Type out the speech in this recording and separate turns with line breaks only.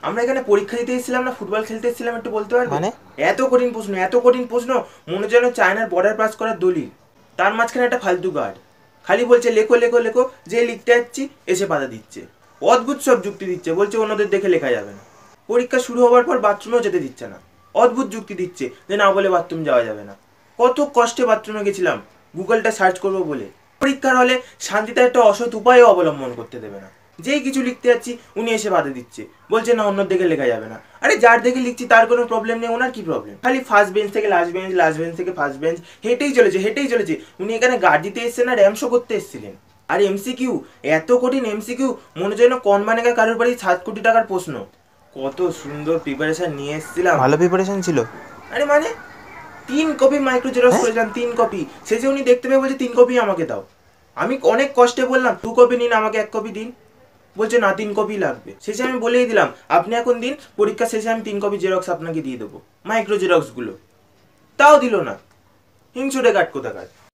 আমরা এখানে পরীক্ষা দিতে এসেছিলাম না ফুটবল খেলতে এসেছিলাম, একটু বলতে পারবে?
মানে?
এত কঠিন প্রশ্ন, এত কঠিন প্রশ্ন, মনে যেন চায়নার বর্ডার পাস করার দলিল। তার মাঝখানে একটা ফালতু গার্ড খালি বলছে লেখো লেখো লেখো, যে লিখতে যাচ্ছি এসে বাধা দিচ্ছে, অদ্ভুত সব যুক্তি দিচ্ছে, বলছে অন্যদের দেখে লেখা যাবে না। পরীক্ষা শুরু হওয়ার পর বাথরুমেও যেতে দিচ্ছে না, অদ্ভুত যুক্তি দিচ্ছে যে না বলে বাথরুম যাওয়া যাবে না। কত কষ্টে বাথরুমে গেছিলাম গুগলটা সার্চ করবো বলে। পরীক্ষার হলে শান্তিতে একটা অসৎ উপায়ও অবলম্বন করতে দেবে না। যেই কিছু লিখতে যাচ্ছি উনি এসে বাধা দিচ্ছে, বলছে না অন্য দিকে লেখা যাবে না। আরে যার দিকে লিখছি তার কোনো প্রবলেম নেই, ওনার কি প্রবলেম? খালি ফার্স্ট বেঞ্চ থেকে লাস্ট বেঞ্চ, লাস্ট বেঞ্চ থেকে ফার্স্ট বেঞ্চ, হেঁটেই চলেছে হেঁটেই চলেছে। উনি এখানে গার্ড দিতে এসেছেন না র্যাম শো করতে এসেছিলেন? আর এমসিকিউ, এত কঠিন এমসিকিউ, মনে হয় না কন বানেগা কারোর বাড়ি 7 কোটি টাকার প্রশ্ন। কত সুন্দর প্রিপারেশন নিয়ে এসেছিলাম।
ভালো প্রিপারেশন ছিল?
আরে মানে 3 কপি মাইক্রো জেরক্স
হ্যাঁ।
করেছিলাম, 3 কপি। শেষে উনি দেখতে পেয়ে বলছে 3 কপি আমাকে দাও। আমি অনেক কষ্টে বললাম 2 কপি নিন, আমাকে 1 কপি দিন। বলছে না 3 কপি লাগবে। শেষে আমি বলেই দিলাম আপনি এখন দিন, পরীক্ষা শেষে আমি 3 কপি জেরক্স আপনাকে দিয়ে দেবো, মাইক্রো জেরক্সগুলো। তাও দিল না, হিংসুটে কাট কোথাকার।